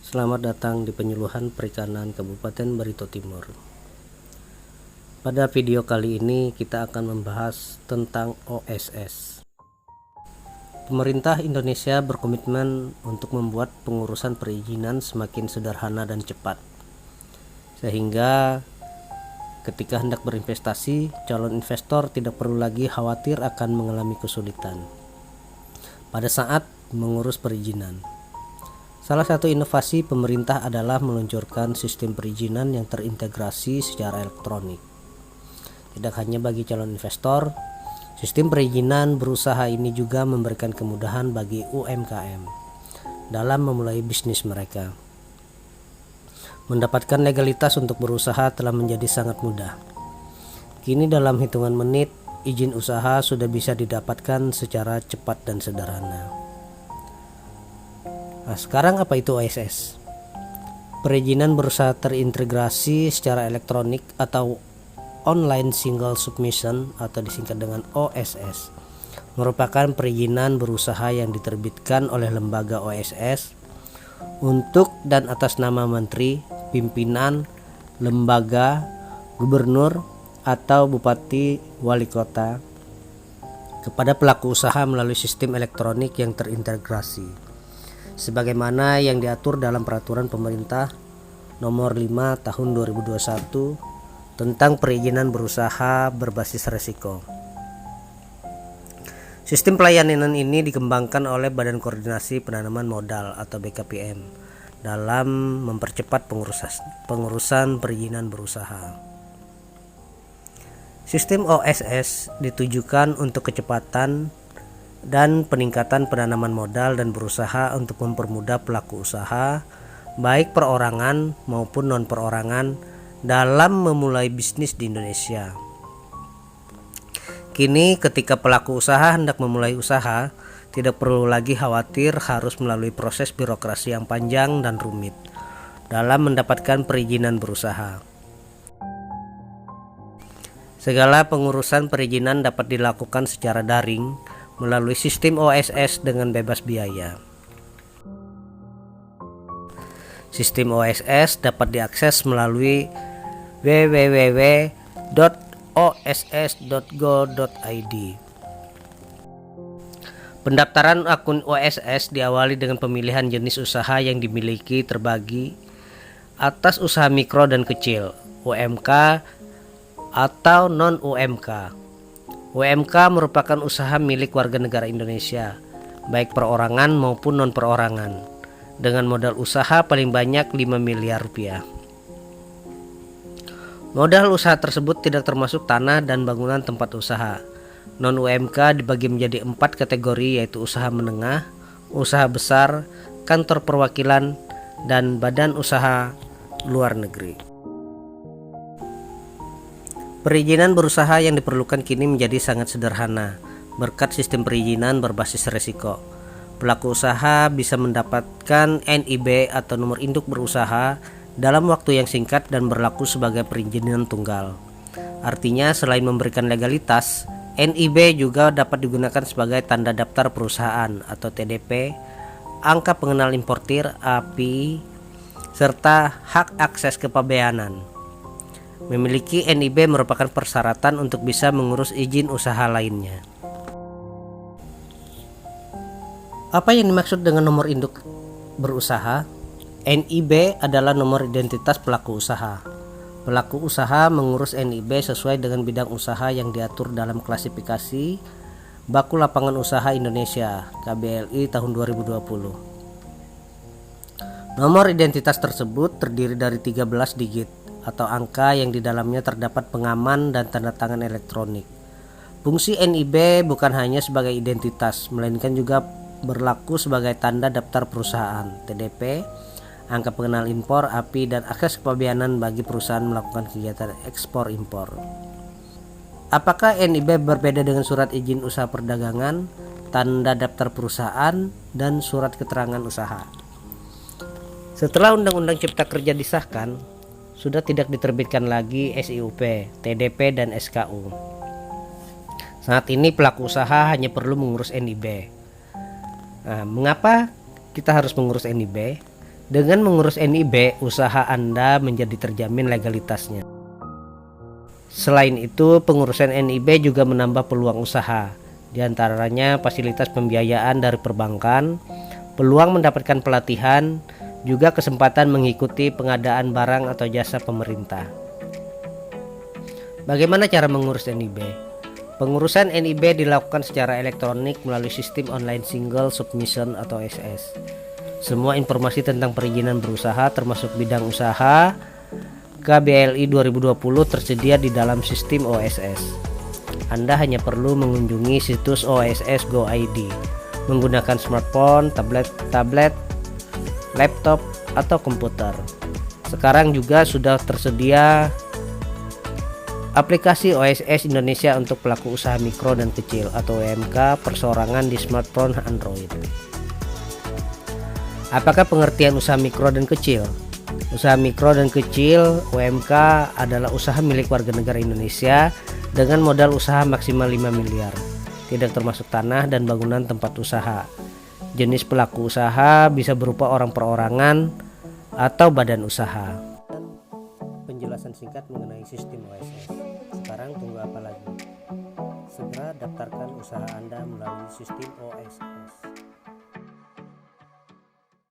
Selamat datang di Penyuluhan Perikanan Kabupaten Barito Timur. Pada video kali ini kita akan membahas tentang OSS. Pemerintah Indonesia berkomitmen untuk membuat pengurusan perizinan semakin sederhana dan cepat, sehingga ketika hendak berinvestasi, calon investor tidak perlu lagi khawatir akan mengalami kesulitan pada saat mengurus perizinan. Salah satu inovasi pemerintah adalah meluncurkan sistem perizinan yang terintegrasi secara elektronik. Tidak hanya bagi calon investor, sistem perizinan berusaha ini juga memberikan kemudahan bagi UMKM dalam memulai bisnis mereka. Mendapatkan legalitas untuk berusaha telah menjadi sangat mudah. Kini dalam hitungan menit, izin usaha sudah bisa didapatkan secara cepat dan sederhana. Nah, sekarang apa itu OSS? Perizinan berusaha terintegrasi secara elektronik atau Online Single Submission atau disingkat dengan OSS merupakan perizinan berusaha yang diterbitkan oleh lembaga OSS untuk dan atas nama menteri, pimpinan, lembaga, gubernur, atau bupati wali kota kepada pelaku usaha melalui sistem elektronik yang terintegrasi, sebagaimana yang diatur dalam Peraturan Pemerintah Nomor 5 Tahun 2021 tentang perizinan berusaha berbasis resiko. Sistem pelayanan ini dikembangkan oleh Badan Koordinasi Penanaman Modal atau BKPM dalam mempercepat pengurusan perizinan berusaha. Sistem OSS ditujukan untuk kecepatan dan peningkatan penanaman modal dan berusaha untuk mempermudah pelaku usaha baik perorangan maupun non perorangan dalam memulai bisnis di Indonesia. Kini ketika pelaku usaha hendak memulai usaha, tidak perlu lagi khawatir harus melalui proses birokrasi yang panjang dan rumit dalam mendapatkan perizinan berusaha. Segala pengurusan perizinan dapat dilakukan secara daring melalui sistem OSS dengan bebas biaya. Sistem OSS dapat diakses melalui www.oss.go.id. Pendaftaran akun OSS diawali dengan pemilihan jenis usaha yang dimiliki terbagi atas usaha mikro dan kecil, UMK atau non-UMK. UMK merupakan usaha milik warga negara Indonesia, baik perorangan maupun non-perorangan, dengan modal usaha paling banyak 5 miliar rupiah. Modal usaha tersebut tidak termasuk tanah dan bangunan tempat usaha. Non-UMK dibagi menjadi 4 kategori, yaitu usaha menengah, usaha besar, kantor perwakilan, dan badan usaha luar negeri. Perizinan berusaha yang diperlukan kini menjadi sangat sederhana berkat sistem perizinan berbasis resiko. Pelaku usaha bisa mendapatkan NIB atau nomor induk berusaha dalam waktu yang singkat dan berlaku sebagai perizinan tunggal. Artinya selain memberikan legalitas, NIB juga dapat digunakan sebagai tanda daftar perusahaan atau TDP, angka pengenal importir API, serta hak akses kepabeanan. Memiliki NIB merupakan persyaratan untuk bisa mengurus izin usaha lainnya. Apa yang dimaksud dengan nomor induk berusaha? NIB adalah nomor identitas pelaku usaha. Pelaku usaha mengurus NIB sesuai dengan bidang usaha yang diatur dalam klasifikasi Baku Lapangan Usaha Indonesia KBLI tahun 2020. Nomor identitas tersebut terdiri dari 13 digit atau angka yang di dalamnya terdapat pengaman dan tanda tangan elektronik. Fungsi NIB bukan hanya sebagai identitas, melainkan juga berlaku sebagai tanda daftar perusahaan TDP, angka pengenal impor API, dan akses kepabeanan bagi perusahaan melakukan kegiatan ekspor impor. Apakah NIB berbeda dengan surat izin usaha perdagangan, tanda daftar perusahaan, dan surat keterangan usaha? Setelah Undang-Undang Cipta Kerja disahkan, sudah tidak diterbitkan lagi SIUP, TDP, dan SKU. Saat ini pelaku usaha hanya perlu mengurus NIB. Nah, mengapa kita harus mengurus NIB? Dengan mengurus NIB, usaha Anda menjadi terjamin legalitasnya. Selain itu, pengurusan NIB juga menambah peluang usaha, di antaranya fasilitas pembiayaan dari perbankan, peluang mendapatkan pelatihan, juga kesempatan mengikuti pengadaan barang atau jasa pemerintah. Bagaimana cara mengurus NIB? Pengurusan NIB dilakukan secara elektronik melalui sistem online single submission atau SS. Semua informasi tentang perizinan berusaha termasuk bidang usaha KBLI 2020 tersedia di dalam sistem OSS. Anda hanya perlu mengunjungi situs OSS Go ID menggunakan smartphone, tablet, laptop, atau komputer. Sekarang juga sudah tersedia aplikasi OSS Indonesia untuk pelaku usaha mikro dan kecil atau UMK perseorangan di smartphone Android. Apakah pengertian usaha mikro dan kecil? Usaha mikro dan kecil UMK adalah usaha milik warga negara Indonesia dengan modal usaha maksimal 5 miliar, tidak termasuk tanah dan bangunan tempat usaha. Jenis pelaku usaha bisa berupa orang perorangan atau badan usaha. Penjelasan singkat mengenai sistem OSS. Sekarang tunggu apa lagi? Segera daftarkan usaha Anda melalui sistem OSS.